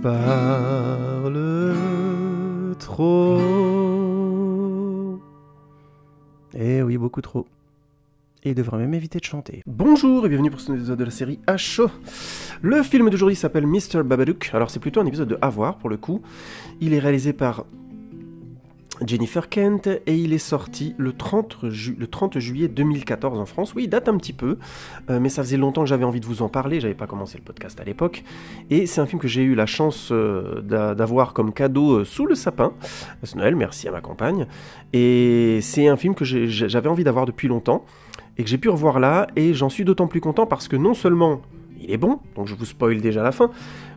parle trop. Eh oui, beaucoup trop. Et il devrait même éviter de chanter. Bonjour et bienvenue pour ce nouvel épisode de la série HO. Le film d'aujourd'hui s'appelle Mr. Babadook. Alors c'est plutôt un épisode de à voir pour le coup. Il est réalisé par Jennifer Kent et il est sorti le 30 juillet 2014 en France. Oui, il date un petit peu, mais ça faisait longtemps que j'avais envie de vous en parler, j'avais pas commencé le podcast à l'époque, et c'est un film que j'ai eu la chance d'avoir comme cadeau sous le sapin, ce Noël, merci à ma compagne, et c'est un film que j'avais envie d'avoir depuis longtemps, et que j'ai pu revoir là, et j'en suis d'autant plus content parce que non seulement il est bon, donc je vous spoil déjà la fin,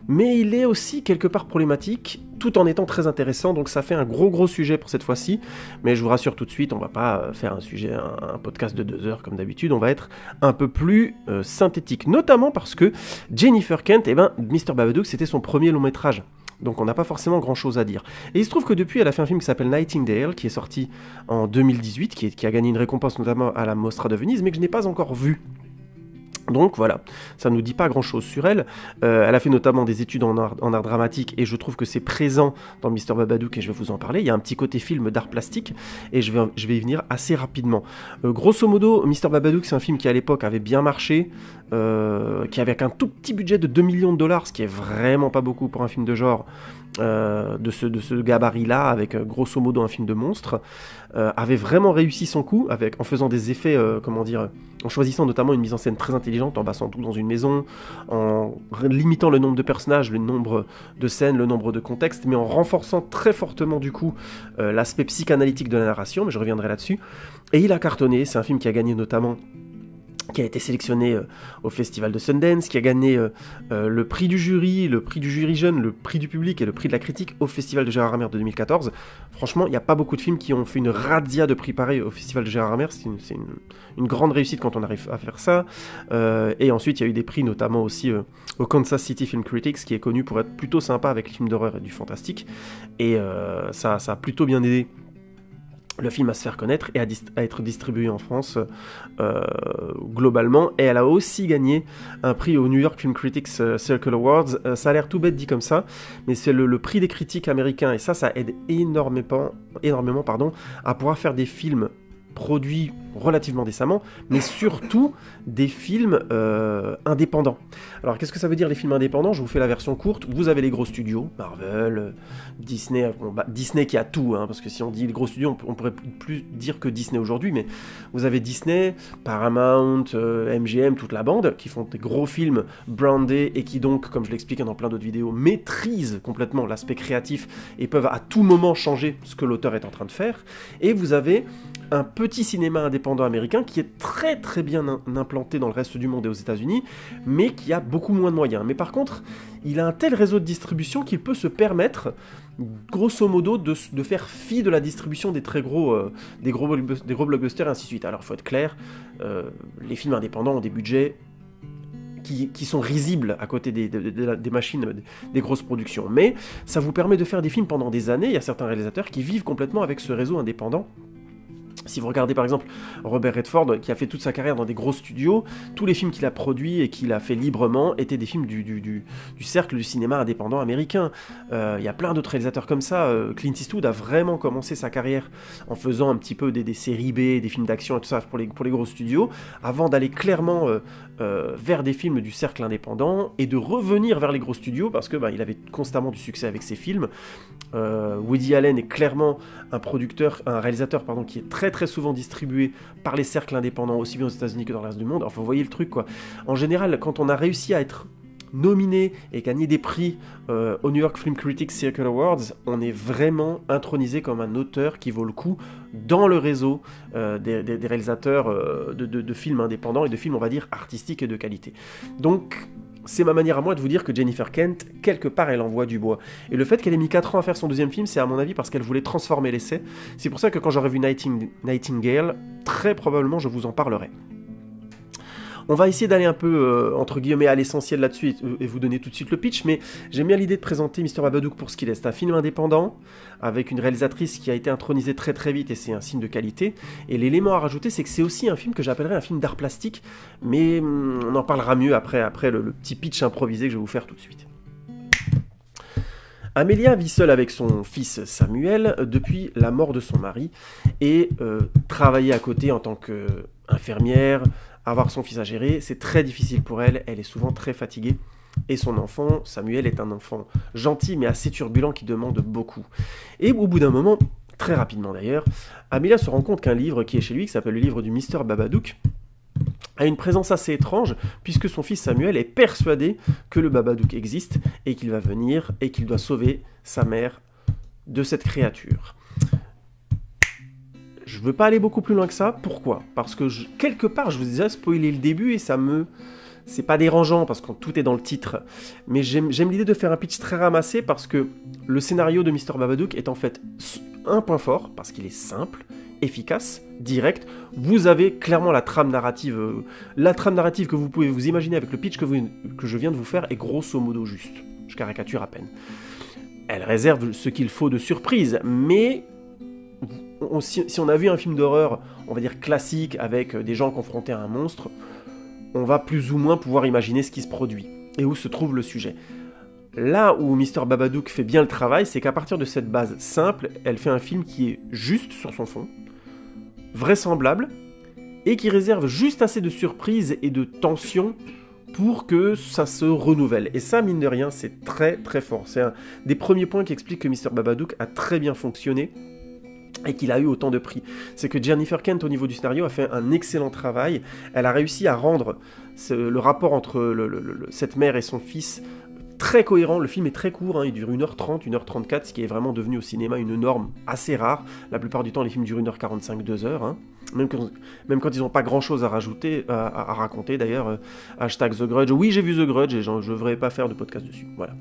mais il est aussi quelque part problématique, tout en étant très intéressant, donc ça fait un gros sujet pour cette fois-ci, mais je vous rassure tout de suite, on va pas faire un podcast de 2 heures comme d'habitude, on va être un peu plus synthétique, notamment parce que Jennifer Kent, Mr. Babadook, c'était son premier long métrage. Donc on n'a pas forcément grand chose à dire. Et il se trouve que depuis, elle a fait un film qui s'appelle Nightingale, qui est sorti en 2018, qui a gagné une récompense notamment à la Mostra de Venise, mais que je n'ai pas encore vu. Donc voilà, ça ne nous dit pas grand-chose sur elle. Elle a fait notamment des études en art dramatique et je trouve que c'est présent dans Mr. Babadook et je vais vous en parler. Il y a un petit côté film d'art plastique et je vais y venir assez rapidement. Grosso modo, Mr. Babadook, c'est un film qui à l'époque avait bien marché, qui avait un tout petit budget de 2 millions de dollars, ce qui est vraiment pas beaucoup pour un film de genre. De ce gabarit-là, avec grosso modo un film de monstre, avait vraiment réussi son coup, en faisant des effets, en choisissant notamment une mise en scène très intelligente, en passant tout dans une maison, en limitant le nombre de personnages, le nombre de scènes, le nombre de contextes, mais en renforçant très fortement du coup l'aspect psychanalytique de la narration, mais je reviendrai là-dessus. Et il a cartonné, c'est un film qui a gagné notamment, qui a été sélectionné au Festival de Sundance, qui a gagné le prix du jury jeune, le prix du public et le prix de la critique au Festival de Gérardmer de 2014. Franchement, il n'y a pas beaucoup de films qui ont fait une razzia de prix pareil au Festival de Gérardmer, c'est une grande réussite quand on arrive à faire ça. Et ensuite, il y a eu des prix, notamment aussi au Kansas City Film Critics, qui est connu pour être plutôt sympa avec les films d'horreur et du fantastique. Et ça a plutôt bien aidé le film à se faire connaître et à être distribué en France globalement, et elle a aussi gagné un prix au New York Film Critics Circle Awards. Ça a l'air tout bête dit comme ça, mais c'est le prix des critiques américains, et ça aide énormément à pouvoir faire des films produits relativement décemment, mais surtout des films indépendants. Alors qu'est-ce que ça veut dire les films indépendants ? Je vous fais la version courte. Vous avez les gros studios, Marvel, Disney, Disney qui a tout, parce que si on dit les gros studios, on pourrait plus dire que Disney aujourd'hui, mais vous avez Disney, Paramount, MGM, toute la bande, qui font des gros films brandés et qui donc, comme je l'expliquais dans plein d'autres vidéos, maîtrisent complètement l'aspect créatif et peuvent à tout moment changer ce que l'auteur est en train de faire. Et vous avez un petit cinéma indépendant américain qui est très très bien implanté dans le reste du monde et aux États-Unis, mais qui a beaucoup moins de moyens. Mais par contre, il a un tel réseau de distribution qu'il peut se permettre, grosso modo, de faire fi de la distribution des très gros, des gros blockbusters et ainsi de suite. Alors, il faut être clair, les films indépendants ont des budgets qui sont risibles à côté des machines, des grosses productions. Mais ça vous permet de faire des films pendant des années. Il y a certains réalisateurs qui vivent complètement avec ce réseau indépendant. Si vous regardez par exemple Robert Redford, qui a fait toute sa carrière dans des gros studios, tous les films qu'il a produits et qu'il a fait librement étaient des films du cercle du cinéma indépendant américain. Il y a plein d'autres réalisateurs comme ça. Clint Eastwood a vraiment commencé sa carrière en faisant un petit peu des séries B, des films d'action et tout ça pour les gros studios, avant d'aller clairement vers des films du cercle indépendant et de revenir vers les gros studios parce que il avait constamment du succès avec ses films. Woody Allen est clairement un réalisateur qui est très très souvent distribué par les cercles indépendants, aussi bien aux États-Unis que dans le reste du monde. Enfin, vous voyez le truc, quoi. En général, quand on a réussi à être nominé et gagner des prix au New York Film Critics Circle Awards, on est vraiment intronisé comme un auteur qui vaut le coup dans le réseau des réalisateurs de films indépendants et de films, on va dire, artistiques et de qualité. Donc, c'est ma manière à moi de vous dire que Jennifer Kent, quelque part, elle envoie du bois. Et le fait qu'elle ait mis 4 ans à faire son deuxième film, c'est à mon avis parce qu'elle voulait transformer l'essai. C'est pour ça que quand j'aurai vu Nightingale, très probablement je vous en parlerai. On va essayer d'aller un peu, entre guillemets, à l'essentiel là-dessus et vous donner tout de suite le pitch, mais j'aime bien l'idée de présenter Mr. Babadook pour ce qu'il est. C'est un film indépendant, avec une réalisatrice qui a été intronisée très très vite, et c'est un signe de qualité. Et l'élément à rajouter, c'est que c'est aussi un film que j'appellerais un film d'art plastique, mais on en parlera mieux après le petit pitch improvisé que je vais vous faire tout de suite. Amelia vit seule avec son fils Samuel depuis la mort de son mari et travailler à côté en tant qu'infirmière, avoir son fils à gérer, c'est très difficile pour elle, elle est souvent très fatiguée. Et son enfant, Samuel, est un enfant gentil mais assez turbulent qui demande beaucoup. Et au bout d'un moment, très rapidement d'ailleurs, Amelia se rend compte qu'un livre qui est chez lui, qui s'appelle le livre du Mr Babadook, a une présence assez étrange, puisque son fils Samuel est persuadé que le Babadook existe, et qu'il va venir, et qu'il doit sauver sa mère de cette créature. Je veux pas aller beaucoup plus loin que ça, pourquoi ? Parce que quelque part, je vous ai déjà spoilé le début, et c'est pas dérangeant, parce que tout est dans le titre, mais j'aime l'idée de faire un pitch très ramassé, parce que le scénario de Mr Babadook est en fait un point fort, parce qu'il est simple, efficace, direct. Vous avez clairement la trame narrative que vous pouvez vous imaginer avec le pitch que je viens de vous faire est grosso modo juste. Je caricature à peine. Elle réserve ce qu'il faut de surprise, mais si on a vu un film d'horreur, on va dire classique, avec des gens confrontés à un monstre, on va plus ou moins pouvoir imaginer ce qui se produit et où se trouve le sujet. Là où Mr Babadook fait bien le travail, c'est qu'à partir de cette base simple, elle fait un film qui est juste sur son fond, vraisemblable, et qui réserve juste assez de surprises et de tension pour que ça se renouvelle. Et ça, mine de rien, c'est très très fort. C'est un des premiers points qui explique que Mr Babadook a très bien fonctionné et qu'il a eu autant de prix. C'est que Jennifer Kent, au niveau du scénario, a fait un excellent travail. Elle a réussi à rendre le rapport entre cette mère et son fils très cohérent. Le film est très court, hein, il dure 1h30, 1h34, ce qui est vraiment devenu au cinéma une norme assez rare. La plupart du temps, les films durent 1h45, 2h. Hein. Même quand ils n'ont pas grand-chose à rajouter, à raconter, d'ailleurs, hashtag The Grudge. Oui, j'ai vu The Grudge et je ne devrais pas faire de podcast dessus. Voilà,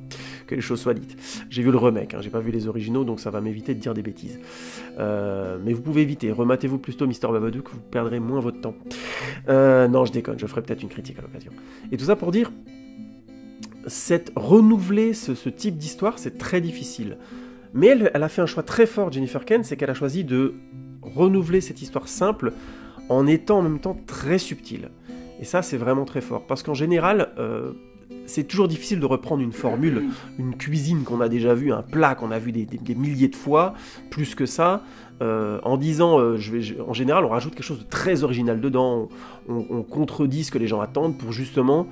que les choses soient dites. J'ai vu le remake, hein, j'ai pas vu les originaux, donc ça va m'éviter de dire des bêtises. Mais vous pouvez éviter, rematez-vous plutôt Mr Babadook, vous perdrez moins votre temps. Non, je déconne, je ferai peut-être une critique à l'occasion. Et tout ça pour dire, renouveler ce type d'histoire, c'est très difficile. Mais elle a fait un choix très fort, Jennifer Kent, c'est qu'elle a choisi de renouveler cette histoire simple en étant en même temps très subtile. Et ça, c'est vraiment très fort. Parce qu'en général, c'est toujours difficile de reprendre une formule, une cuisine qu'on a déjà vue, un plat qu'on a vu des milliers de fois, plus que ça, en disant, en général, on rajoute quelque chose de très original dedans, on contredit ce que les gens attendent pour justement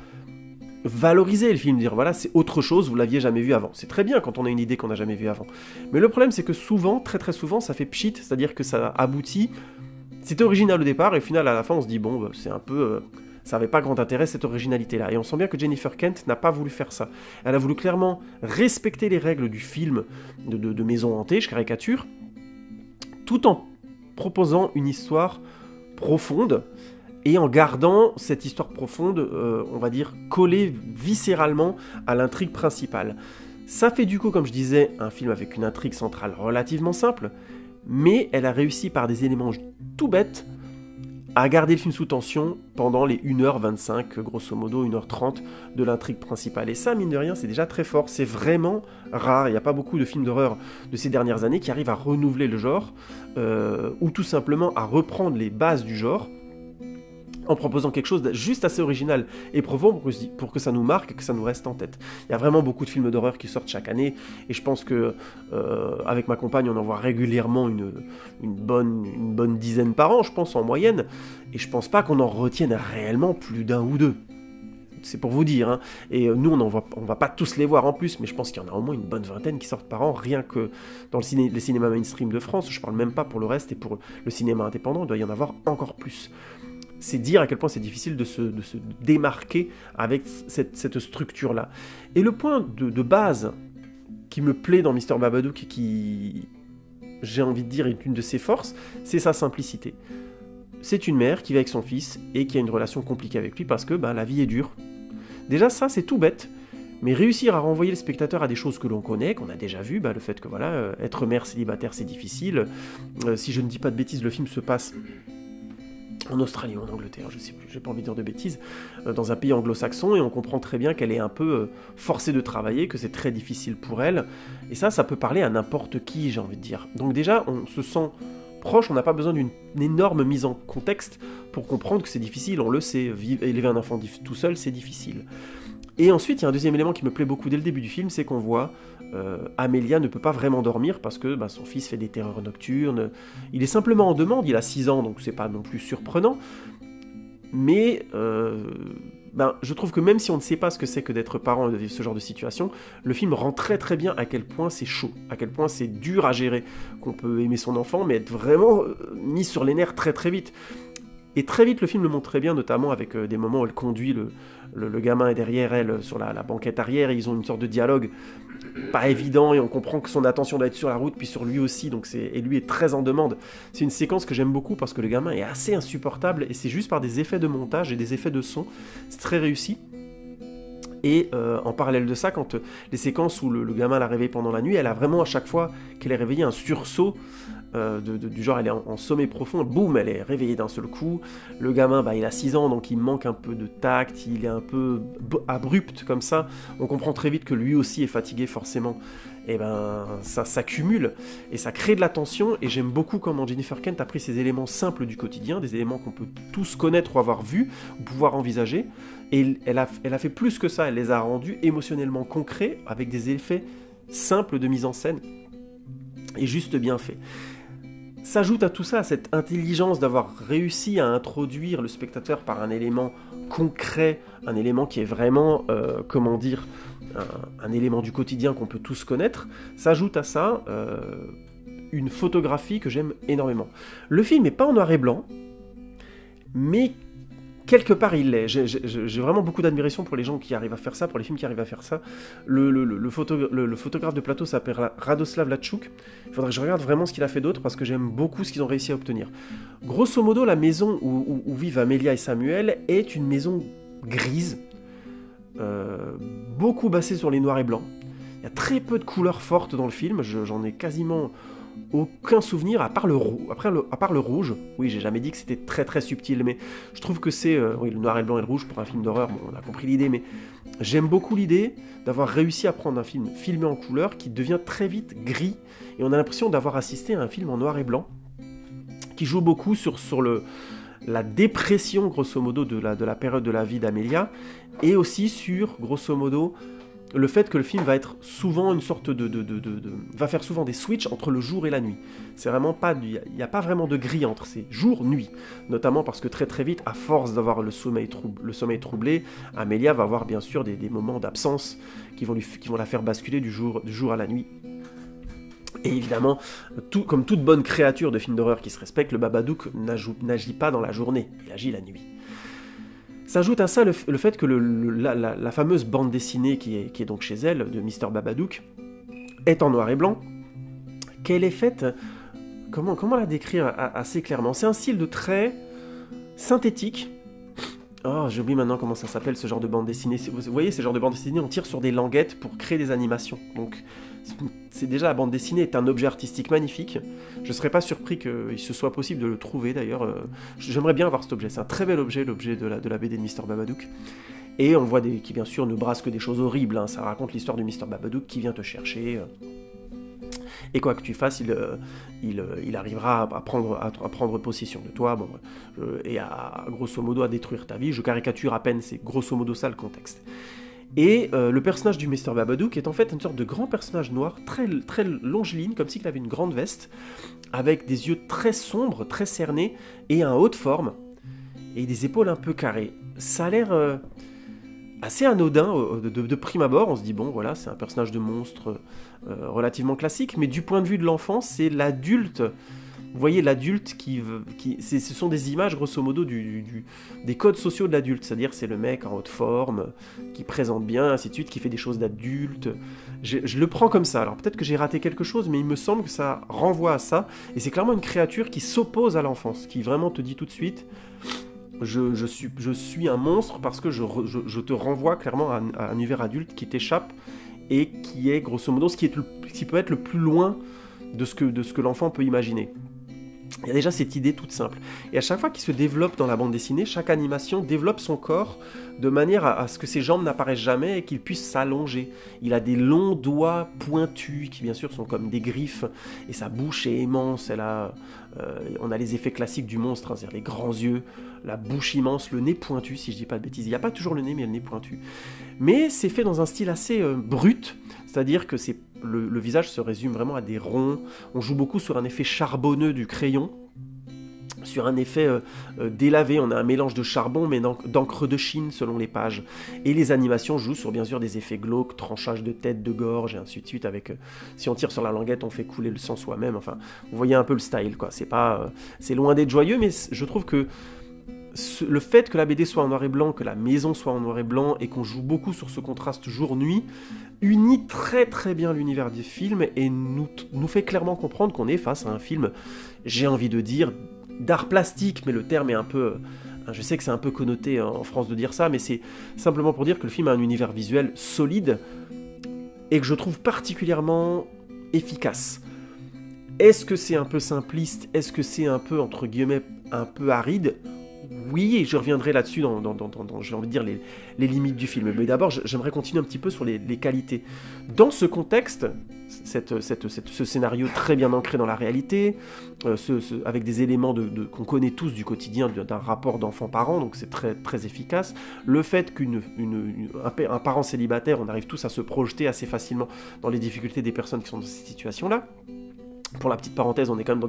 valoriser le film, dire voilà, c'est autre chose, vous l'aviez jamais vu avant. C'est très bien quand on a une idée qu'on n'a jamais vue avant. Mais le problème, c'est que souvent, très très souvent, ça fait pchit, c'est-à-dire que ça aboutit, c'était original au départ, et au final, à la fin, on se dit, bon, bah, c'est un peu... ça n'avait pas grand intérêt, cette originalité-là. Et on sent bien que Jennifer Kent n'a pas voulu faire ça. Elle a voulu clairement respecter les règles du film de Maison hantée, je caricature, tout en proposant une histoire profonde, et en gardant cette histoire profonde, on va dire, collée viscéralement à l'intrigue principale. Ça fait du coup, comme je disais, un film avec une intrigue centrale relativement simple, mais elle a réussi par des éléments tout bêtes à garder le film sous tension pendant les 1h25, grosso modo 1h30 de l'intrigue principale. Et ça, mine de rien, c'est déjà très fort, c'est vraiment rare. Il n'y a pas beaucoup de films d'horreur de ces dernières années qui arrivent à renouveler le genre, ou tout simplement à reprendre les bases du genre, en proposant quelque chose de juste assez original et profond pour que ça nous marque, que ça nous reste en tête. Il y a vraiment beaucoup de films d'horreur qui sortent chaque année, et je pense que avec ma compagne, on en voit régulièrement une bonne dizaine par an, je pense, en moyenne, et je pense pas qu'on en retienne réellement plus d'un ou deux. C'est pour vous dire, hein. Et nous on va pas tous les voir en plus, mais je pense qu'il y en a au moins une bonne vingtaine qui sortent par an, rien que dans les cinémas mainstream de France. Je parle même pas pour le reste, et pour le cinéma indépendant, il doit y en avoir encore plus. C'est dire à quel point c'est difficile de se démarquer avec cette structure-là. Et le point de base qui me plaît dans Mr Babadook et qui, j'ai envie de dire, est une de ses forces, c'est sa simplicité. C'est une mère qui vit avec son fils et qui a une relation compliquée avec lui parce que la vie est dure. Déjà ça, c'est tout bête, mais réussir à renvoyer le spectateur à des choses que l'on connaît, qu'on a déjà vues, le fait que voilà, être mère célibataire c'est difficile. Si je ne dis pas de bêtises, le film se passe en Australie ou en Angleterre, je sais plus, j'ai pas envie de dire de bêtises, dans un pays anglo-saxon, et on comprend très bien qu'elle est un peu forcée de travailler, que c'est très difficile pour elle, et ça peut parler à n'importe qui, j'ai envie de dire. Donc déjà, on se sent proche, on n'a pas besoin d'une énorme mise en contexte pour comprendre que c'est difficile, on le sait, élever un enfant tout seul, c'est difficile. Et ensuite, il y a un deuxième élément qui me plaît beaucoup dès le début du film, c'est qu'on voit Amelia ne peut pas vraiment dormir parce que son fils fait des terreurs nocturnes. Il est simplement en demande, il a 6 ans, donc c'est pas non plus surprenant. Mais je trouve que même si on ne sait pas ce que c'est que d'être parent et de vivre ce genre de situation, le film rend très très bien à quel point c'est chaud, à quel point c'est dur à gérer, qu'on peut aimer son enfant, mais être vraiment mis sur les nerfs très très vite. Et très vite, le film le montre très bien, notamment avec des moments où elle conduit le gamin est derrière elle sur la banquette arrière, et ils ont une sorte de dialogue pas évident, et on comprend que son attention doit être sur la route, puis sur lui aussi, et lui est très en demande. C'est une séquence que j'aime beaucoup, parce que le gamin est assez insupportable, et c'est juste par des effets de montage et des effets de son, c'est très réussi. Et en parallèle de ça, quand les séquences où le gamin la réveille pendant la nuit, elle a vraiment à chaque fois qu'elle est réveillée un sursaut, du genre elle est en sommeil profond, boum, elle est réveillée d'un seul coup. Le gamin, il a 6 ans, donc il manque un peu de tact, il est un peu abrupt comme ça. On comprend très vite que lui aussi est fatigué forcément. Et ça s'accumule et ça crée de la tension. Et j'aime beaucoup comment Jennifer Kent a pris ces éléments simples du quotidien, des éléments qu'on peut tous connaître ou avoir vus, ou pouvoir envisager. Et elle a fait plus que ça, elle les a rendus émotionnellement concrets, avec des effets simples de mise en scène, et juste bien faits. S'ajoute à tout ça, cette intelligence d'avoir réussi à introduire le spectateur par un élément concret, un élément qui est vraiment, un élément du quotidien qu'on peut tous connaître, s'ajoute à ça une photographie que j'aime énormément. Le film n'est pas en noir et blanc, mais quelque part il l'est. J'ai vraiment beaucoup d'admiration pour les gens qui arrivent à faire ça, pour les films qui arrivent à faire ça. Le photographe de plateau s'appelle Radoslav Latchouk. Il faudrait que je regarde vraiment ce qu'il a fait d'autre, parce que j'aime beaucoup ce qu'ils ont réussi à obtenir. Grosso modo, la maison où vivent Amelia et Samuel est une maison grise, beaucoup basée sur les noirs et blancs. Il y a très peu de couleurs fortes dans le film, j'en ai quasiment aucun souvenir, à part le rouge. Oui, j'ai jamais dit que c'était très très subtil, mais je trouve que c'est le noir et le blanc et le rouge pour un film d'horreur, bon, on a compris l'idée, mais j'aime beaucoup l'idée d'avoir réussi à prendre un film filmé en couleur qui devient très vite gris, et on a l'impression d'avoir assisté à un film en noir et blanc, qui joue beaucoup sur la dépression, grosso modo, de la période de la vie d'Amelia, et aussi sur, grosso modo, le fait que le film va être souvent une sorte va faire souvent des switches entre le jour et la nuit. C'est vraiment pas, il n'y a pas vraiment de gris entre ces jour-nuit, notamment parce que très très vite, à force d'avoir le sommeil troublé, Amelia va avoir bien sûr des moments d'absence qui vont la faire basculer du jour à la nuit. Et évidemment, comme toute bonne créature de film d'horreur qui se respecte, le Babadook n'agit pas dans la journée, il agit la nuit. S'ajoute à ça le fait que la fameuse bande dessinée qui est donc chez elle, de Mr. Babadook, est en noir et blanc, qu'elle est faite, comment la décrire assez clairement ? C'est un style de trait synthétique. Oh, j'oublie maintenant comment ça s'appelle, ce genre de bande dessinée. Vous voyez, ce genre de bande dessinée, on tire sur des languettes pour créer des animations. Donc, c'est déjà, la bande dessinée est un objet artistique magnifique. Je ne serais pas surpris qu'il se soit possible de le trouver, d'ailleurs. J'aimerais bien avoir cet objet. C'est un très bel objet, l'objet de la BD de Mr. Babadook. Et on voit qui, bien sûr, ne brasse que des choses horribles. Hein. Ça raconte l'histoire de Mr. Babadook qui vient te chercher. Et quoi que tu fasses, il arrivera à prendre possession de toi, et grosso modo à détruire ta vie. Je caricature à peine, c'est grosso modo ça le contexte. Et le personnage du Mr. Babadook est en fait une sorte de grand personnage noir, très, très longiligne, comme s'il avait une grande veste, avec des yeux très sombres, très cernés, et un haut de forme, et des épaules un peu carrées. Ça a l'air assez anodin de prime abord, on se dit bon voilà, c'est un personnage de monstre relativement classique, mais du point de vue de l'enfant, c'est l'adulte. Vous voyez, l'adulte ce sont des images grosso modo des codes sociaux de l'adulte, c'est-à-dire c'est le mec en haute forme, qui présente bien, ainsi de suite, qui fait des choses d'adulte. Je le prends comme ça, alors peut-être que j'ai raté quelque chose, mais il me semble que ça renvoie à ça, et c'est clairement une créature qui s'oppose à l'enfance, qui vraiment te dit tout de suite... Je suis un monstre parce que je te renvoie clairement à un univers adulte qui t'échappe et qui est grosso modo ce qui peut être le plus loin de ce que l'enfant peut imaginer. Il y a déjà cette idée toute simple. Et à chaque fois qu'il se développe dans la bande dessinée, chaque animation développe son corps de manière à ce que ses jambes n'apparaissent jamais et qu'il puisse s'allonger. Il a des longs doigts pointus qui bien sûr sont comme des griffes et sa bouche est immense. On a les effets classiques du monstre, hein, c'est-à-dire les grands yeux, la bouche immense, le nez pointu si je dis pas de bêtises. Il n'y a pas toujours le nez mais il y a le nez pointu. Mais c'est fait dans un style assez brut, c'est-à-dire que le visage se résume vraiment à des ronds. On joue beaucoup sur un effet charbonneux du crayon, sur un effet délavé. On a un mélange de charbon mais d'encre de Chine selon les pages. Et les animations jouent sur bien sûr des effets glauques, tranchage de tête, de gorge et ainsi de suite. Avec, si on tire sur la languette, on fait couler le sang soi-même. Enfin, vous voyez un peu le style, quoi. C'est loin d'être joyeux, mais je trouve que le fait que la BD soit en noir et blanc, que la maison soit en noir et blanc, et qu'on joue beaucoup sur ce contraste jour-nuit, unit très très bien l'univers du film et nous fait clairement comprendre qu'on est face à un film, j'ai envie de dire, d'art plastique, mais le terme est un peu... Je sais que c'est un peu connoté en France de dire ça, mais c'est simplement pour dire que le film a un univers visuel solide et que je trouve particulièrement efficace. Est-ce que c'est un peu simpliste? Est-ce que c'est un peu, entre guillemets, un peu aride? Oui, et je reviendrai là-dessus dans j'ai envie de dire, les limites du film. Mais d'abord, j'aimerais continuer un petit peu sur les qualités. Dans ce contexte, ce scénario très bien ancré dans la réalité, avec des éléments qu'on connaît tous du quotidien d'un rapport d'enfant-parent, donc c'est très, très efficace. Le fait qu'un parent célibataire, on arrive tous à se projeter assez facilement dans les difficultés des personnes qui sont dans cette situation-là. Pour la petite parenthèse, on est quand même dans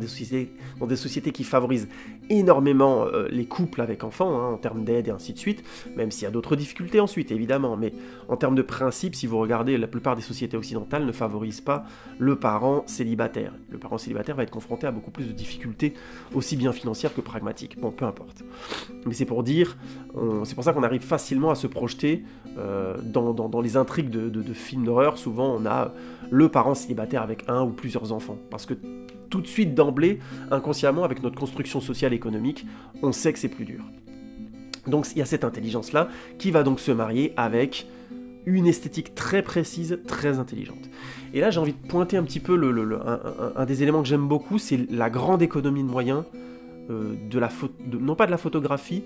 des sociétés qui favorisent énormément les couples avec enfants, hein, en termes d'aide et ainsi de suite, même s'il y a d'autres difficultés ensuite, évidemment, mais en termes de principe, si vous regardez, la plupart des sociétés occidentales ne favorisent pas le parent célibataire. Le parent célibataire va être confronté à beaucoup plus de difficultés, aussi bien financières que pragmatiques. Bon, peu importe. Mais c'est pour dire, c'est pour ça qu'on arrive facilement à se projeter dans les intrigues de films d'horreur. Souvent, on a le parent célibataire avec un ou plusieurs enfants, parce que tout de suite d'emblée, inconsciemment, avec notre construction sociale et économique, on sait que c'est plus dur. Donc il y a cette intelligence-là qui va donc se marier avec une esthétique très précise, très intelligente. Et là, j'ai envie de pointer un petit peu un des éléments que j'aime beaucoup, c'est la grande économie de moyens, non pas de la photographie,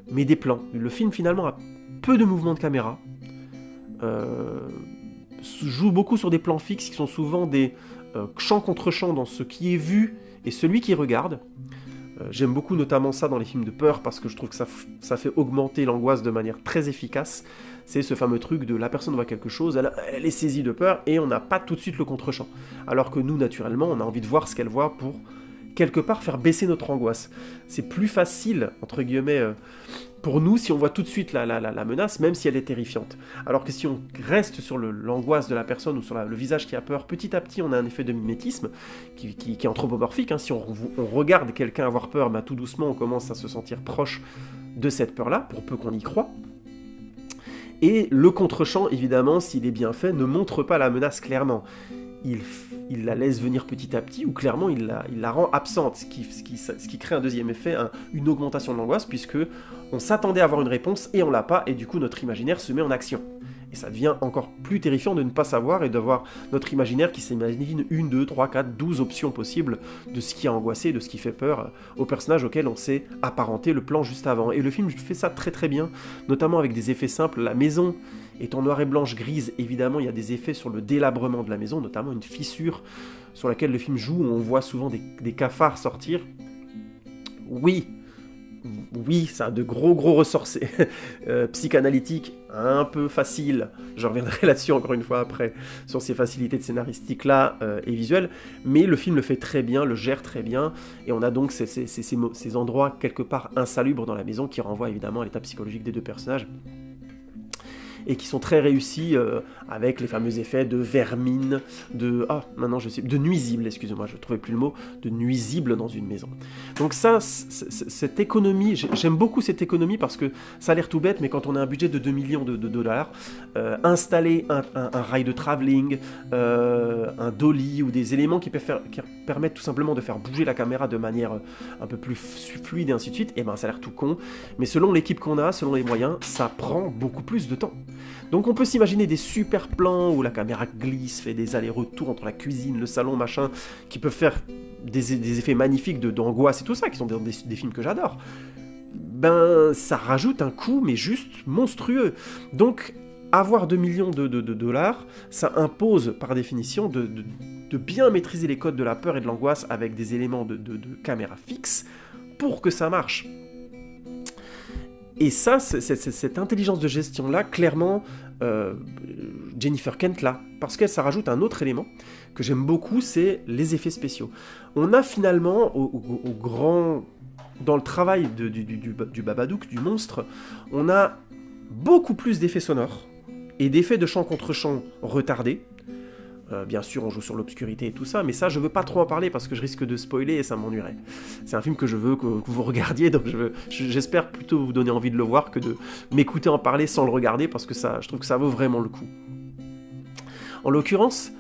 mais des plans. Le film, finalement, a peu de mouvements de caméra, joue beaucoup sur des plans fixes qui sont souvent des champ contre champ dans ce qui est vu et celui qui regarde. J'aime beaucoup notamment ça dans les films de peur parce que je trouve que ça fait augmenter l'angoisse de manière très efficace. C'est ce fameux truc de la personne voit quelque chose, elle est saisie de peur et on n'a pas tout de suite le contre-champ. Alors que nous, naturellement, on a envie de voir ce qu'elle voit pour quelque part faire baisser notre angoisse. C'est plus facile, entre guillemets, pour nous si on voit tout de suite la menace, même si elle est terrifiante. Alors que si on reste sur l'angoisse de la personne ou sur le visage qui a peur, petit à petit on a un effet de mimétisme qui est anthropomorphique. Hein. Si on regarde quelqu'un avoir peur, tout doucement on commence à se sentir proche de cette peur-là, pour peu qu'on y croit. Et le contre-champ, évidemment, s'il est bien fait, ne montre pas la menace clairement. Il la laisse venir petit à petit, ou clairement il la rend absente, ce qui crée un deuxième effet, une augmentation de l'angoisse, puisque on s'attendait à avoir une réponse et on l'a pas, et du coup notre imaginaire se met en action. Et ça devient encore plus terrifiant de ne pas savoir et d'avoir notre imaginaire qui s'imagine 1, 2, 3, 4, 12 options possibles de ce qui a angoissé, de ce qui fait peur au personnage auquel on s'est apparenté le plan juste avant. Et le film fait ça très très bien, notamment avec des effets simples. La maison est en noir et blanche grise, évidemment il y a des effets sur le délabrement de la maison, notamment une fissure sur laquelle le film joue, où on voit souvent des cafards sortir. Oui, ça a de gros ressorts psychanalytiques, un peu faciles. Je reviendrai là-dessus encore une fois après, sur ces facilités de scénaristique-là et visuelles. Mais le film le fait très bien, le gère très bien. Et on a donc ces endroits quelque part insalubres dans la maison qui renvoient évidemment à l'état psychologique des deux personnages. Et qui sont très réussis avec les fameux effets de vermine, de nuisible, excusez-moi, je ne trouvais plus le mot, de nuisible dans une maison. Donc ça, cette économie, j'aime beaucoup cette économie parce que ça a l'air tout bête, mais quand on a un budget de 2 millions de dollars, installer un rail de travelling, un dolly ou des éléments qui permettent tout simplement de faire bouger la caméra de manière un peu plus fluide et ainsi de suite, et ça a l'air tout con, mais selon l'équipe qu'on a, selon les moyens, ça prend beaucoup plus de temps. Donc on peut s'imaginer des super plans où la caméra glisse, fait des allers-retours entre la cuisine, le salon, machin, qui peuvent faire des effets magnifiques d'angoisse et tout ça, qui sont des films que j'adore. Ben, ça rajoute un coût, mais juste monstrueux. Donc, avoir 2 millions de dollars, ça impose par définition de bien maîtriser les codes de la peur et de l'angoisse avec des éléments de caméra fixe pour que ça marche. Et ça, cette intelligence de gestion-là, clairement, Jennifer Kent l'a. Parce que ça rajoute un autre élément que j'aime beaucoup, c'est les effets spéciaux. On a finalement, dans le travail du Babadook, du monstre, on a beaucoup plus d'effets sonores et d'effets de champ contre champ retardés. Bien sûr, on joue sur l'obscurité et tout ça, mais ça, je veux pas trop en parler parce que je risque de spoiler et ça m'ennuierait. C'est un film que je veux que vous regardiez, donc j'espère plutôt vous donner envie de le voir que de m'écouter en parler sans le regarder, parce que ça, je trouve que ça vaut vraiment le coup. En l'occurrence,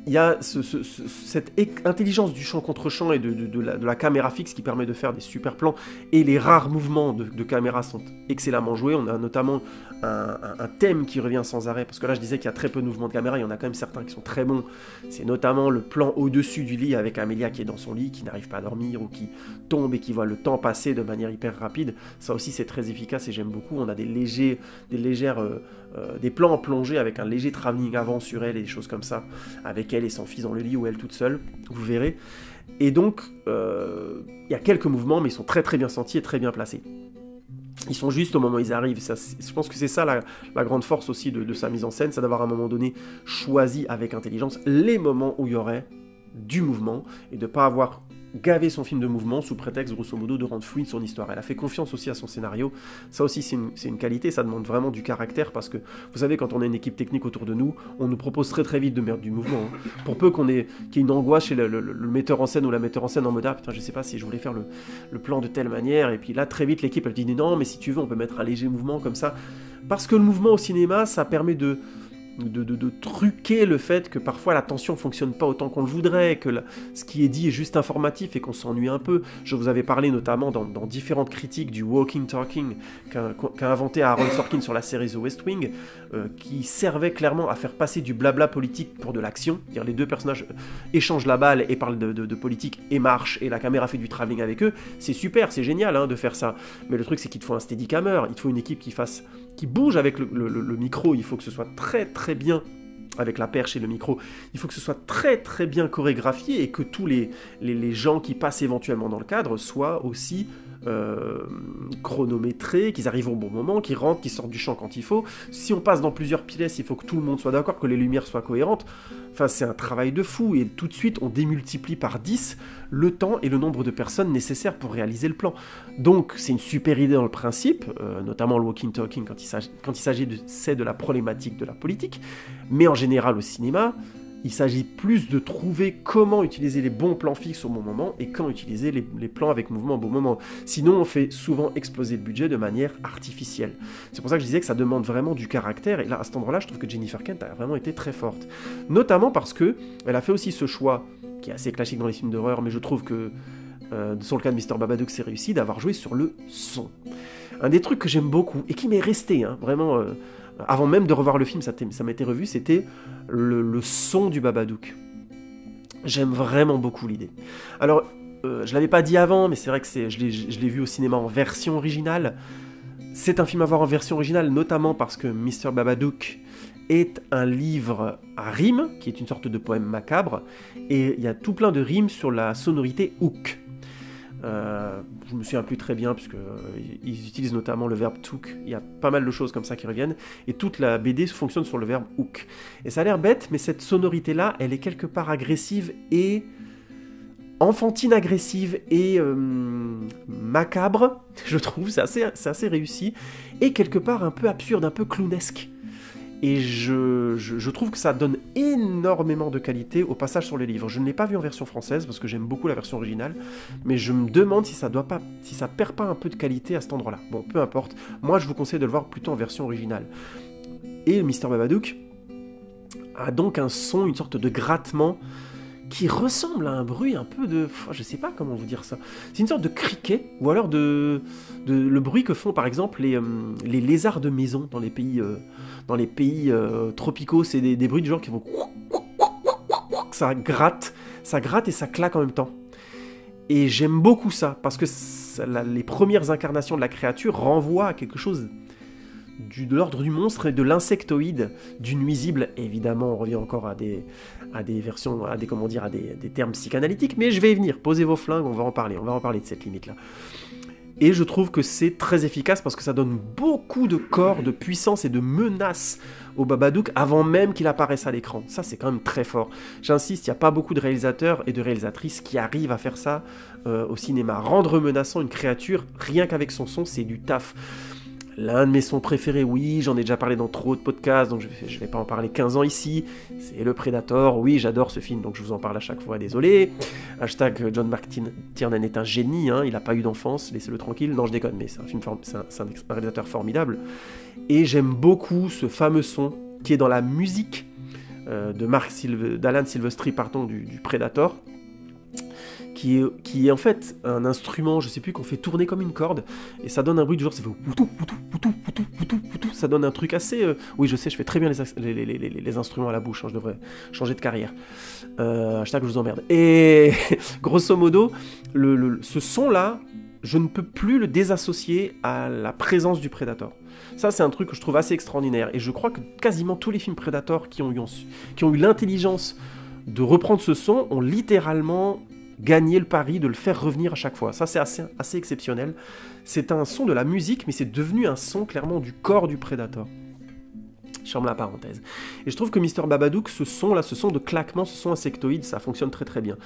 il y a cette intelligence du champ contre champ et de la caméra fixe qui permet de faire des super plans, et les rares mouvements de caméra sont excellemment joués. On a notamment un thème qui revient sans arrêt, parce que là je disais qu'il y a très peu de mouvements de caméra, il y en a quand même certains qui sont très bons. C'est notamment le plan au-dessus du lit avec Amelia qui est dans son lit, qui n'arrive pas à dormir, ou qui tombe et qui voit le temps passer de manière hyper rapide. Ça aussi c'est très efficace et j'aime beaucoup. On a des plans en plongée avec un léger travelling avant sur elle et des choses comme ça, avec elle et son fils dans le lit ou elle toute seule, vous verrez. Et donc, il y a quelques mouvements, mais ils sont très très bien sentis et très bien placés. Ils sont juste au moment où ils arrivent. Ça, je pense que c'est ça la grande force aussi de sa mise en scène, c'est d'avoir à un moment donné choisi avec intelligence les moments où il y aurait du mouvement et de ne pas avoir gavé son film de mouvement sous prétexte, grosso modo, de rendre fluide son histoire. Elle a fait confiance aussi à son scénario. Ça aussi, c'est une qualité, ça demande vraiment du caractère, parce que, vous savez, quand on a une équipe technique autour de nous, on nous propose très très vite de mettre du mouvement. Hein. Pour peu qu'il y ait une angoisse chez le metteur en scène ou la metteur en scène en mode « Ah putain, je sais pas si je voulais faire le plan de telle manière », et puis là, très vite, l'équipe, elle dit « Non, mais si tu veux, on peut mettre un léger mouvement comme ça ». Parce que le mouvement au cinéma, ça permet de truquer le fait que parfois la tension fonctionne pas autant qu'on le voudrait, que ce qui est dit est juste informatif et qu'on s'ennuie un peu. Je vous avais parlé notamment dans différentes critiques du walking talking qu'a inventé Aaron Sorkin sur la série The West Wing, qui servait clairement à faire passer du blabla politique pour de l'action. C'est-à-dire les deux personnages échangent la balle et parlent de politique et marchent, et la caméra fait du travelling avec eux. C'est super, c'est génial hein, de faire ça. Mais le truc c'est qu'il te faut un steadicammer, il te faut une équipe qui bouge avec le micro, il faut que ce soit très très bien avec la perche et le micro, il faut que ce soit très très bien chorégraphié et que tous les gens qui passent éventuellement dans le cadre soient aussi chronométrés, qu'ils arrivent au bon moment, qu'ils rentrent, qu'ils sortent du champ quand il faut. Si on passe dans plusieurs pièces, il faut que tout le monde soit d'accord, que les lumières soient cohérentes. Enfin, c'est un travail de fou, et tout de suite, on démultiplie par 10 le temps et le nombre de personnes nécessaires pour réaliser le plan. Donc, c'est une super idée dans le principe, notamment le walking-talking quand il s'agit de la problématique de la politique, mais en général au cinéma, il s'agit plus de trouver comment utiliser les bons plans fixes au bon moment et quand utiliser les plans avec mouvement au bon moment. Sinon, on fait souvent exploser le budget de manière artificielle. C'est pour ça que je disais que ça demande vraiment du caractère, et là, à cet endroit-là, je trouve que Jennifer Kent a vraiment été très forte. Notamment parce que elle a fait aussi ce choix, qui est assez classique dans les films d'horreur, mais je trouve que sur le cas de Mr. Babadook, c'est réussi, d'avoir joué sur le son. Un des trucs que j'aime beaucoup, et qui m'est resté, hein, vraiment... avant même de revoir le film, ça m'était revu, c'était le son du Babadook. J'aime vraiment beaucoup l'idée. Alors, je l'avais pas dit avant, mais c'est vrai que je l'ai vu au cinéma en version originale. C'est un film à voir en version originale, notamment parce que Mr. Babadook est un livre à rimes, qui est une sorte de poème macabre, et il y a tout plein de rimes sur la sonorité ook. Je me souviens plus très bien, puisqu'ils utilisent notamment le verbe took. Il y a pas mal de choses comme ça qui reviennent, et toute la BD fonctionne sur le verbe ook. Et ça a l'air bête, mais cette sonorité-là, elle est quelque part agressive et enfantine agressive et macabre, je trouve, c'est assez réussi, et quelque part un peu absurde, un peu clownesque. Et je trouve que ça donne énormément de qualité au passage sur les livres. Je ne l'ai pas vu en version française, parce que j'aime beaucoup la version originale, mais je me demande si ça perd pas un peu de qualité à cet endroit-là. Bon, peu importe. Moi, je vous conseille de le voir plutôt en version originale. Et Mr. Babadook a donc un son, une sorte de grattement, qui ressemble à un bruit un peu de... Je sais pas comment vous dire ça. C'est une sorte de criquet, ou alors le bruit que font par exemple les lézards de maison dans les pays tropicaux. C'est des bruits du genre qui vont... Ça gratte et ça claque en même temps. Et j'aime beaucoup ça, parce que les premières incarnations de la créature renvoient à quelque chose de l'ordre du monstre et de l'insectoïde, du nuisible. Évidemment, on revient encore à des versions, à des termes psychanalytiques, mais je vais y venir. Posez vos flingues, on va en parler de cette limite-là. Et je trouve que c'est très efficace parce que ça donne beaucoup de corps, de puissance et de menace au Babadook avant même qu'il apparaisse à l'écran. Ça, c'est quand même très fort. J'insiste, il n'y a pas beaucoup de réalisateurs et de réalisatrices qui arrivent à faire ça au cinéma. Rendre menaçant une créature, rien qu'avec son son, c'est du taf. L'un de mes sons préférés, oui, j'en ai déjà parlé dans trop de podcasts, donc je ne vais pas en parler 15 ans ici, c'est le Predator. Oui, j'adore ce film, donc je vous en parle à chaque fois, désolé. Hashtag John McTiernan est un génie, hein, il n'a pas eu d'enfance, laissez-le tranquille. Non, je déconne, mais c'est un réalisateur formidable. Et j'aime beaucoup ce fameux son qui est dans la musique d'Alan Silvestri, du Predator, qui est en fait un instrument, je sais plus, qu'on fait tourner comme une corde, et ça donne un bruit du genre, ça fait poutou, poutou, poutou, poutou, poutou, poutou, ça donne un truc assez... Oui, je sais, je fais très bien les instruments à la bouche, hein, je devrais changer de carrière. Hashtag je vous emmerde. Et grosso modo, ce son-là, je ne peux plus le désassocier à la présence du Predator. Ça, c'est un truc que je trouve assez extraordinaire, et je crois que quasiment tous les films Predator qui ont eu l'intelligence de reprendre ce son ont littéralement gagner le pari de le faire revenir à chaque fois. Ça, c'est assez exceptionnel. C'est un son de la musique, mais c'est devenu un son clairement du corps du Predator. Je ferme la parenthèse. Et je trouve que Mr. Babadook, ce son de claquement, ce son insectoïde, ça fonctionne très très bien.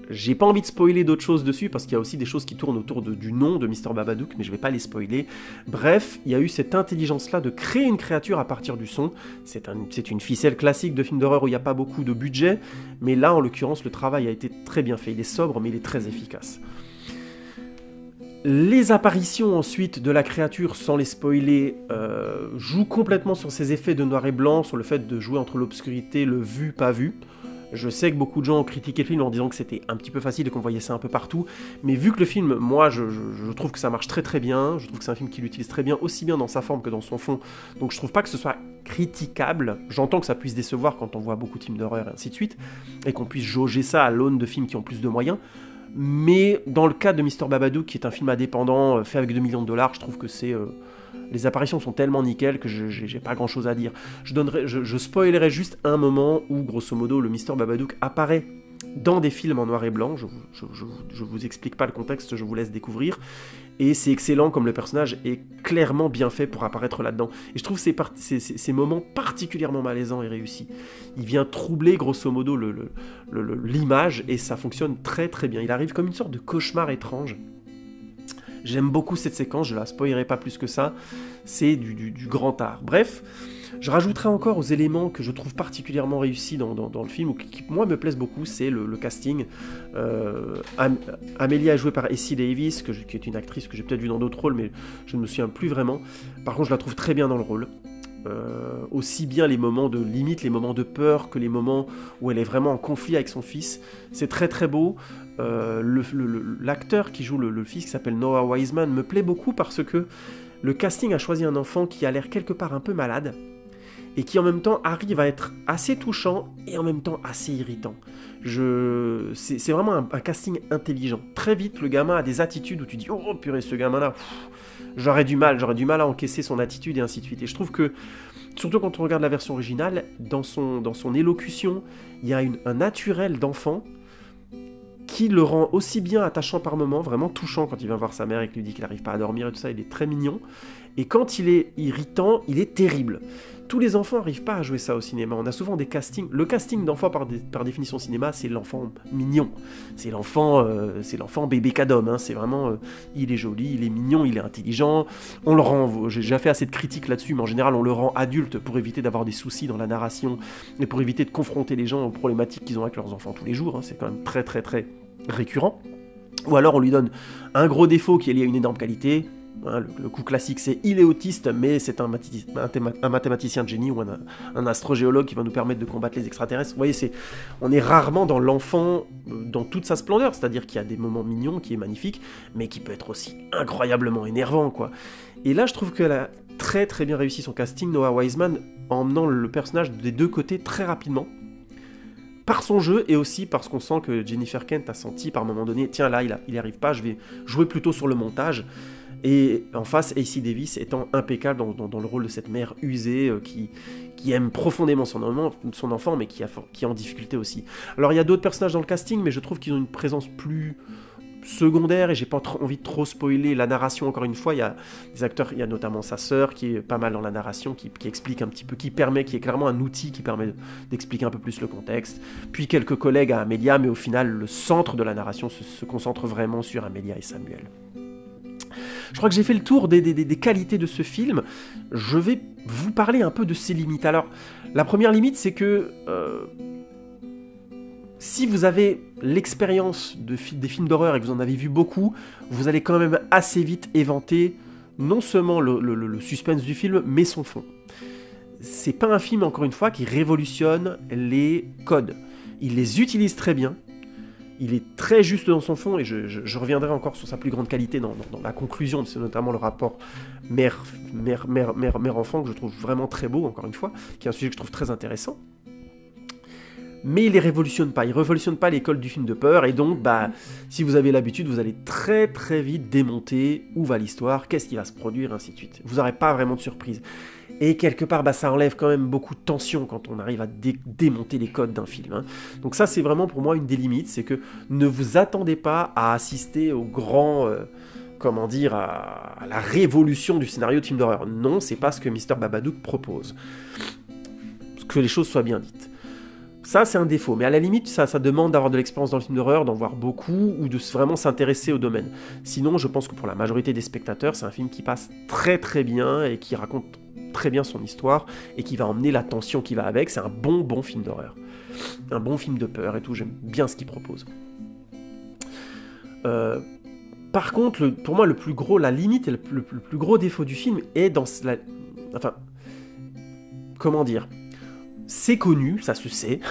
J'ai pas envie de spoiler d'autres choses dessus, parce qu'il y a aussi des choses qui tournent autour du nom de Mr. Babadook, mais je vais pas les spoiler. Bref, il y a eu cette intelligence-là de créer une créature à partir du son. C'est une ficelle classique de film d'horreur où il n'y a pas beaucoup de budget, mais là, en l'occurrence, le travail a été très bien fait. Il est sobre, mais il est très efficace. Les apparitions ensuite de la créature, sans les spoiler, jouent complètement sur ces effets de noir et blanc, sur le fait de jouer entre l'obscurité, le vu, pas vu. Je sais que beaucoup de gens ont critiqué le film en disant que c'était un petit peu facile et qu'on voyait ça un peu partout, mais vu que le film, moi, je trouve que ça marche très très bien, je trouve que c'est un film qui l'utilise très bien, aussi bien dans sa forme que dans son fond, donc je trouve pas que ce soit critiquable. J'entends que ça puisse décevoir quand on voit beaucoup de films d'horreur et ainsi de suite, et qu'on puisse jauger ça à l'aune de films qui ont plus de moyens, mais dans le cas de Mr. Babadook, qui est un film indépendant, fait avec 2 millions de dollars, je trouve que c'est... Les apparitions sont tellement nickel que j'ai pas grand chose à dire. Je spoilerai juste un moment où, grosso modo, le Mr. Babadook apparaît dans des films en noir et blanc. Je vous explique pas le contexte, je vous laisse découvrir. Et c'est excellent comme le personnage est clairement bien fait pour apparaître là-dedans. Et je trouve ces moments particulièrement malaisants et réussis. Il vient troubler, grosso modo, l'image, et ça fonctionne très très bien. Il arrive comme une sorte de cauchemar étrange. J'aime beaucoup cette séquence, je la spoilerai pas plus que ça, c'est du grand art. Bref, je rajouterai encore aux éléments que je trouve particulièrement réussis dans le film, ou qui moi me plaisent beaucoup, c'est le casting. Amelia est jouée par Essie Davis, qui est une actrice que j'ai peut-être vue dans d'autres rôles, mais je ne me souviens plus vraiment. Par contre, je la trouve très bien dans le rôle. Aussi bien les moments de limite, les moments de peur, que les moments où elle est vraiment en conflit avec son fils. C'est très très beau. L'acteur qui joue le fils, qui s'appelle Noah Wiseman, me plaît beaucoup parce que le casting a choisi un enfant qui a l'air quelque part un peu malade et qui en même temps arrive à être assez touchant et en même temps assez irritant. C'est vraiment un casting intelligent. Très vite, le gamin a des attitudes où tu dis « Oh purée, ce gamin-là, j'aurais du mal à encaisser son attitude » et ainsi de suite. Et je trouve que, surtout quand on regarde la version originale, dans son élocution, il y a un naturel d'enfant qui le rend aussi bien attachant par moments, vraiment touchant quand il vient voir sa mère et qu'il lui dit qu'il n'arrive pas à dormir et tout ça, il est très mignon. Et quand il est irritant, il est terrible. Tous les enfants n'arrivent pas à jouer ça au cinéma. On a souvent des castings. Le casting d'enfant, par définition cinéma, c'est l'enfant mignon. C'est l'enfant bébé cadom. Hein. C'est vraiment, il est joli, il est mignon, il est intelligent. On le rend. J'ai déjà fait assez de critiques là-dessus, mais en général, on le rend adulte pour éviter d'avoir des soucis dans la narration et pour éviter de confronter les gens aux problématiques qu'ils ont avec leurs enfants tous les jours. Hein. C'est quand même très très très récurrent. Ou alors on lui donne un gros défaut qui est lié à une énorme qualité. Hein, le coup classique, c'est il est autiste, mais c'est un mathématicien de génie ou un astrogéologue qui va nous permettre de combattre les extraterrestres. Vous voyez, on est rarement dans l'enfant dans toute sa splendeur, c'est-à-dire qu'il y a des moments mignons, qui est magnifique, mais qui peut être aussi incroyablement énervant, quoi. Et là, je trouve qu'elle a très très bien réussi son casting, Noah Wiseman, en emmenant le personnage des deux côtés très rapidement, par son jeu, et aussi parce qu'on sent que Jennifer Kent a senti par un moment donné, tiens là, il n'y arrive pas, je vais jouer plutôt sur le montage. Et en face, AC Davis étant impeccable dans le rôle de cette mère usée qui aime profondément son enfant, mais qui est en difficulté aussi. Alors il y a d'autres personnages dans le casting, mais je trouve qu'ils ont une présence plus secondaire, et j'ai pas envie de trop spoiler la narration. Encore une fois, il y a des acteurs, il y a notamment sa sœur qui est pas mal dans la narration, qui explique un petit peu, qui est clairement un outil qui permet d'expliquer un peu plus le contexte, puis quelques collègues à Amelia, mais au final le centre de la narration se concentre vraiment sur Amelia et Samuel. Je crois que j'ai fait le tour des qualités de ce film. Je vais vous parler un peu de ses limites. Alors, la première limite, c'est que si vous avez l'expérience des films d'horreur et que vous en avez vu beaucoup, vous allez quand même assez vite éventer non seulement le suspense du film, mais son fond. C'est pas un film, encore une fois, qui révolutionne les codes. Il les utilise très bien. Il est très juste dans son fond, et je reviendrai encore sur sa plus grande qualité dans la conclusion, c'est notamment le rapport mère-enfant, que je trouve vraiment très beau, encore une fois, qui est un sujet que je trouve très intéressant. Mais il les révolutionne pas, les codes du film de peur, et donc, si vous avez l'habitude, vous allez très très vite démonter où va l'histoire, qu'est-ce qui va se produire, ainsi de suite. Vous n'aurez pas vraiment de surprise. Et quelque part, ça enlève quand même beaucoup de tension quand on arrive à démonter les codes d'un film. Hein. Donc ça, c'est vraiment pour moi une des limites, c'est que ne vous attendez pas à assister au grand, à la révolution du scénario de film d'horreur. Non, c'est pas ce que Mr. Babadook propose. Que les choses soient bien dites. Ça, c'est un défaut, mais à la limite, ça demande d'avoir de l'expérience dans le film d'horreur, d'en voir beaucoup, ou de vraiment s'intéresser au domaine. Sinon, je pense que pour la majorité des spectateurs, c'est un film qui passe très très bien, et qui raconte très bien son histoire, et qui va emmener la tension qui va avec. C'est un bon film d'horreur. Un bon film de peur et tout, j'aime bien ce qu'il propose. Par contre, pour moi, la limite et le plus gros défaut du film est dans comment dire, c'est connu, ça se sait,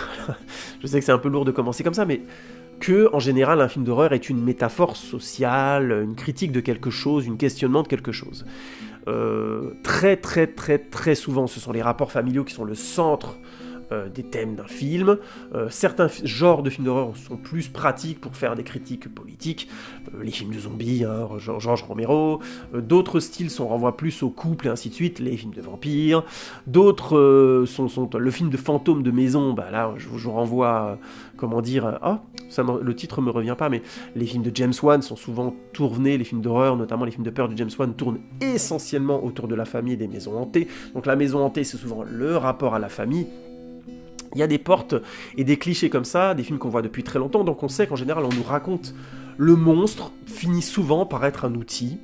je sais que c'est un peu lourd de commencer comme ça, mais que, en général, un film d'horreur est une métaphore sociale, une critique de quelque chose, un questionnement de quelque chose. Très très très très souvent, ce sont les rapports familiaux qui sont le centre des thèmes d'un film. Certains genres de films d'horreur sont plus pratiques pour faire des critiques politiques, les films de zombies, hein, George Romero. D'autres styles renvoient plus au couple et ainsi de suite, les films de vampires. D'autres sont le film de fantôme de maison, là je vous renvoie, le titre me revient pas, mais les films de James Wan sont souvent tournés, les films d'horreur, notamment les films de peur de James Wan, tournent essentiellement autour de la famille et des maisons hantées. Donc la maison hantée, c'est souvent le rapport à la famille. Il y a des portes et des clichés comme ça, des films qu'on voit depuis très longtemps, donc on sait qu'en général on nous raconte le monstre finit souvent par être un outil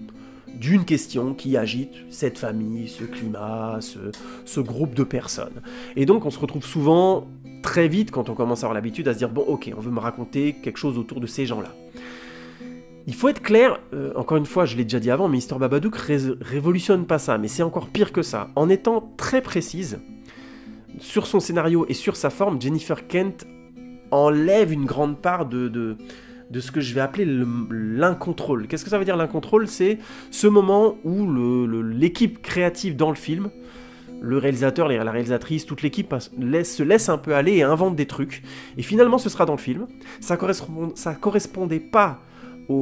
d'une question qui agite cette famille, ce climat, ce groupe de personnes. Et donc on se retrouve souvent très vite, quand on commence à avoir l'habitude, à se dire bon ok, on veut me raconter quelque chose autour de ces gens-là. Il faut être clair, encore une fois, je l'ai déjà dit avant, mais Mr. Babadook révolutionne pas ça, mais c'est encore pire que ça. En étant très précise sur son scénario et sur sa forme, Jennifer Kent enlève une grande part de ce que je vais appeler l'incontrôle. Qu'est-ce que ça veut dire l'incontrôle ? C'est ce moment où l'équipe créative dans le film, le réalisateur, la réalisatrice, toute l'équipe se laisse un peu aller et invente des trucs. Et finalement, ce sera dans le film. Ça correspondait pas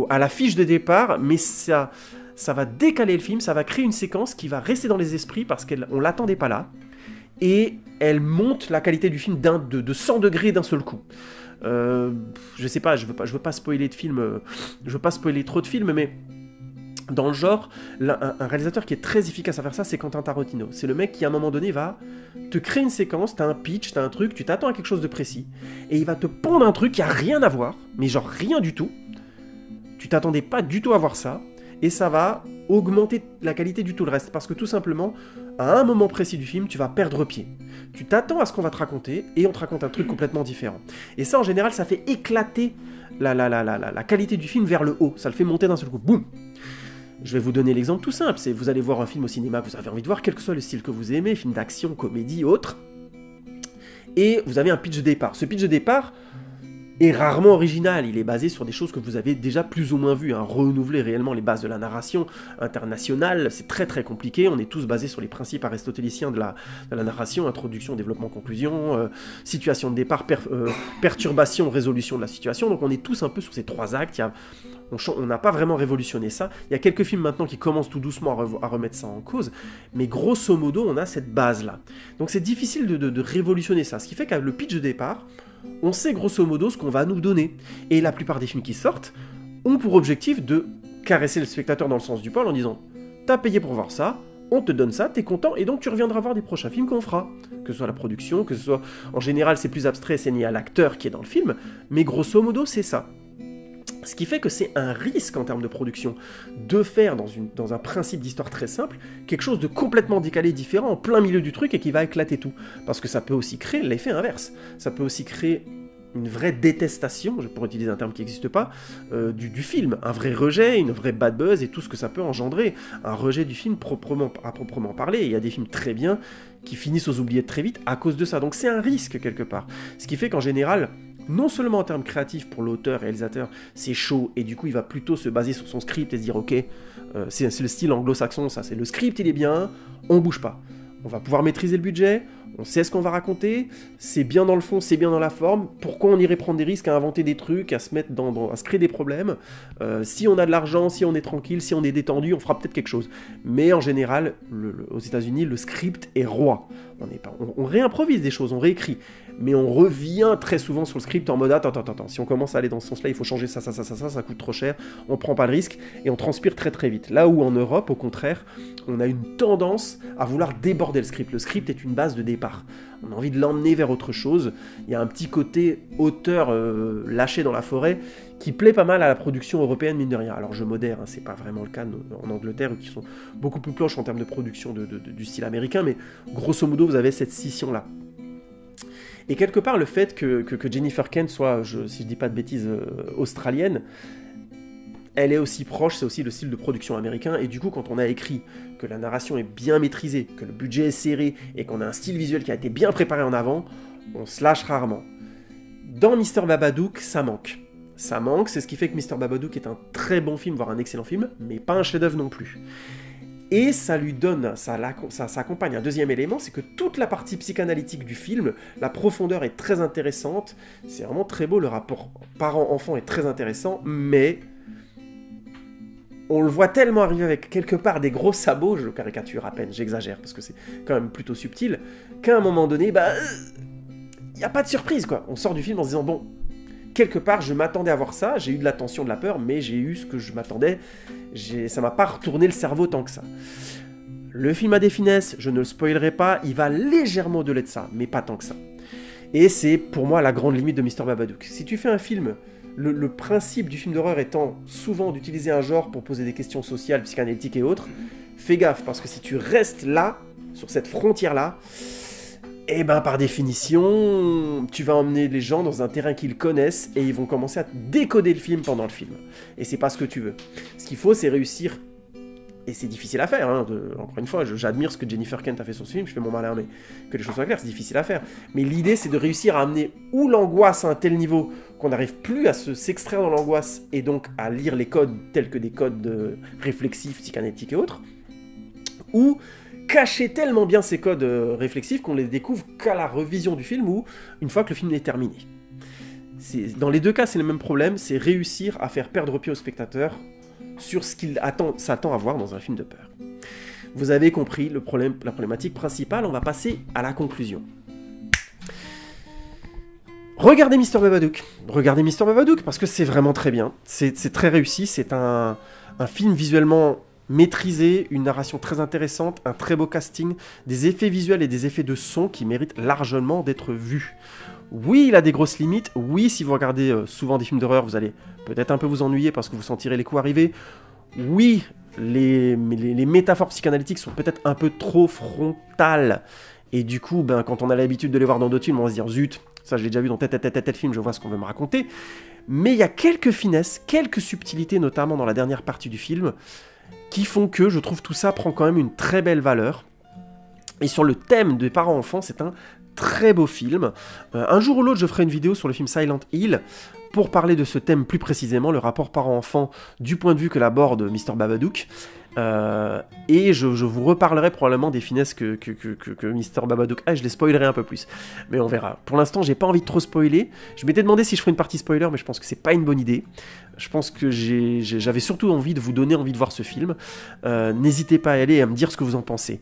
à la fiche de départ, mais ça va décaler le film, ça va créer une séquence qui va rester dans les esprits parce qu'on l'attendait pas là. Et elle monte la qualité du film de 100 degrés d'un seul coup. Je sais pas, je veux pas spoiler de film, je veux pas spoiler trop de films, mais dans le genre, un réalisateur qui est très efficace à faire ça, c'est Quentin Tarantino. C'est le mec qui, à un moment donné, va te créer une séquence, t'as un pitch, t'as un truc, tu t'attends à quelque chose de précis, et il va te pondre un truc qui a rien à voir, mais genre rien du tout. Tu t'attendais pas du tout à voir ça, et ça va augmenter la qualité du tout le reste, parce que tout simplement, à un moment précis du film, tu vas perdre pied. Tu t'attends à ce qu'on va te raconter, et on te raconte un truc complètement différent. Et ça, en général, ça fait éclater la qualité du film vers le haut, ça le fait monter d'un seul coup, boum. Je vais vous donner l'exemple tout simple, c'est vous allez voir un film au cinéma que vous avez envie de voir, quel que soit le style que vous aimez, film d'action, comédie, autre, et vous avez un pitch de départ. Ce pitch de départ est rarement original, il est basé sur des choses que vous avez déjà plus ou moins vues, hein. Renouveler réellement les bases de la narration internationale, c'est très très compliqué, on est tous basés sur les principes aristotéliciens de la narration, introduction, développement, conclusion, situation de départ, perturbation, résolution de la situation, donc on est tous un peu sur ces trois actes, on n'a pas vraiment révolutionné ça, il y a quelques films maintenant qui commencent tout doucement à remettre ça en cause, mais grosso modo on a cette base-là. Donc c'est difficile de révolutionner ça, ce qui fait qu'avec le pitch de départ, on sait grosso modo ce qu'on va nous donner. Et la plupart des films qui sortent ont pour objectif de caresser le spectateur dans le sens du poil en disant « T'as payé pour voir ça, on te donne ça, t'es content, et donc tu reviendras voir des prochains films qu'on fera. » Que ce soit la production, que ce soit... En général, c'est plus abstrait, c'est lié à l'acteur qui est dans le film, mais grosso modo, c'est ça. Ce qui fait que c'est un risque en termes de production de faire dans un principe d'histoire très simple quelque chose de complètement décalé, différent, en plein milieu du truc et qui va éclater tout. Parce que ça peut aussi créer l'effet inverse. Ça peut aussi créer une vraie détestation, je pourrais utiliser un terme qui n'existe pas, du film. Un vrai rejet, une vraie bad buzz et tout ce que ça peut engendrer. Un rejet du film à proprement parler. Et il y a des films très bien qui finissent aux oubliettes très vite à cause de ça. Donc c'est un risque quelque part. Ce qui fait qu'en général... Non seulement en termes créatifs pour l'auteur, réalisateur, c'est chaud, et du coup il va plutôt se baser sur son script et se dire ok, c'est le style anglo-saxon, ça, c'est le script il est bien, on bouge pas. On va pouvoir maîtriser le budget, on sait ce qu'on va raconter, c'est bien dans le fond, c'est bien dans la forme, pourquoi on irait prendre des risques à inventer des trucs, à se mettre à se créer des problèmes, si on a de l'argent, si on est tranquille, si on est détendu, on fera peut-être quelque chose. Mais en général, aux États-Unis, le script est roi. On réimprovise des choses, on réécrit, mais on revient très souvent sur le script en mode attends, si on commence à aller dans ce sens-là, il faut changer ça coûte trop cher, on prend pas le risque, et on transpire très très vite. Là où en Europe, au contraire, on a une tendance à vouloir déborder le script. Le script est une base de départ. On a envie de l'emmener vers autre chose. Il y a un petit côté auteur lâché dans la forêt qui plaît pas mal à la production européenne, mine de rien. Alors je modère, hein, c'est pas vraiment le cas en Angleterre, qui sont beaucoup plus proches en termes de production du style américain, mais grosso modo, vous avez cette scission-là. Et quelque part, le fait que Jennifer Kent soit, si je dis pas de bêtises, australienne, elle est aussi proche, c'est aussi le style de production américain, et du coup, quand on a écrit que la narration est bien maîtrisée, que le budget est serré, et qu'on a un style visuel qui a été bien préparé en avant, on se lâche rarement. Dans Mr. Babadook, ça manque. Ça manque, c'est ce qui fait que Mr. Babadook est un très bon film, voire un excellent film, mais pas un chef-d'œuvre non plus. Et ça lui donne, ça accompagne un deuxième élément, c'est que toute la partie psychanalytique du film, la profondeur est très intéressante, c'est vraiment très beau, le rapport parent-enfant est très intéressant, mais on le voit tellement arriver avec quelque part des gros sabots, je le caricature à peine, j'exagère, parce que c'est quand même plutôt subtil, qu'à un moment donné, il n'y a pas de surprise, quoi. On sort du film en se disant, bon, quelque part, je m'attendais à voir ça, j'ai eu de la tension, de la peur, mais j'ai eu ce que je m'attendais, ça m'a pas retourné le cerveau tant que ça. Le film a des finesses, je ne le spoilerai pas, il va légèrement au-delà de ça, mais pas tant que ça. Et c'est pour moi la grande limite de Mr. Babadook. Si tu fais un film, le principe du film d'horreur étant souvent d'utiliser un genre pour poser des questions sociales, psychanalytiques et autres, fais gaffe, parce que si tu restes là, sur cette frontière-là, et ben par définition, tu vas emmener les gens dans un terrain qu'ils connaissent et ils vont commencer à décoder le film pendant le film. Et c'est pas ce que tu veux. Ce qu'il faut, c'est réussir. Et c'est difficile à faire, hein, encore une fois, j'admire ce que Jennifer Kent a fait sur ce film, je fais mon malin, mais que les choses soient claires, c'est difficile à faire. Mais l'idée, c'est de réussir à amener ou l'angoisse à un tel niveau qu'on n'arrive plus à s'extraire dans l'angoisse et donc à lire les codes tels que des codes réflexifs, psychanalytiques et autres, ou cacher tellement bien ces codes réflexifs qu'on les découvre qu'à la revision du film ou une fois que le film est terminé. Dans les deux cas, c'est le même problème, c'est réussir à faire perdre pied au spectateur sur ce qu'il s'attend à voir dans un film de peur. Vous avez compris la problématique principale, on va passer à la conclusion. Regardez Mr. Babadook. Regardez Mr. Babadook parce que c'est vraiment très bien. C'est très réussi, c'est un film visuellement maîtrisé, une narration très intéressante, un très beau casting, des effets visuels et des effets de son qui méritent largement d'être vus. Oui, il a des grosses limites. Oui, si vous regardez souvent des films d'horreur, vous allez peut-être un peu vous ennuyer parce que vous sentirez les coups arriver. Oui, les métaphores psychanalytiques sont peut-être un peu trop frontales. Et du coup, quand on a l'habitude de les voir dans d'autres films, on va se dire « Zut, ça je l'ai déjà vu dans tel film, je vois ce qu'on veut me raconter. » Mais il y a quelques finesses, quelques subtilités, notamment dans la dernière partie du film, qui font que je trouve tout ça prend quand même une très belle valeur. Et sur le thème des parents-enfants, c'est un très beau film. Un jour ou l'autre, je ferai une vidéo sur le film Silent Hill pour parler de ce thème plus précisément, le rapport parent-enfant du point de vue que l'aborde Mr. Babadook. Et je vous reparlerai probablement des finesses que Mr. Babadook a, je les spoilerai un peu plus. Mais on verra. Pour l'instant, j'ai pas envie de trop spoiler. Je m'étais demandé si je ferais une partie spoiler, mais je pense que c'est pas une bonne idée. Je pense que j'avais surtout envie de vous donner envie de voir ce film. N'hésitez pas à y aller et à me dire ce que vous en pensez.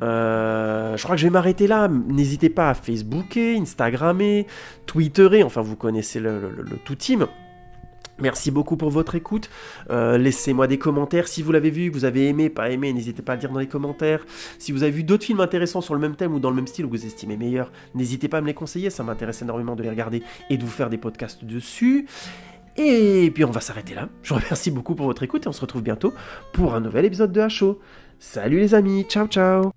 Je crois que je vais m'arrêter là. N'hésitez pas à Facebooker, Instagrammer, Twitterer, enfin vous connaissez le tout team. Merci beaucoup pour votre écoute, laissez-moi des commentaires si vous l'avez vu, que vous avez aimé, pas aimé, n'hésitez pas à le dire dans les commentaires. Si vous avez vu d'autres films intéressants sur le même thème ou dans le même style ou que vous estimez meilleurs, n'hésitez pas à me les conseiller, ça m'intéresse énormément de les regarder et de vous faire des podcasts dessus. Et puis on va s'arrêter là, je vous remercie beaucoup pour votre écoute et on se retrouve bientôt pour un nouvel épisode de HO. Salut les amis, ciao ciao.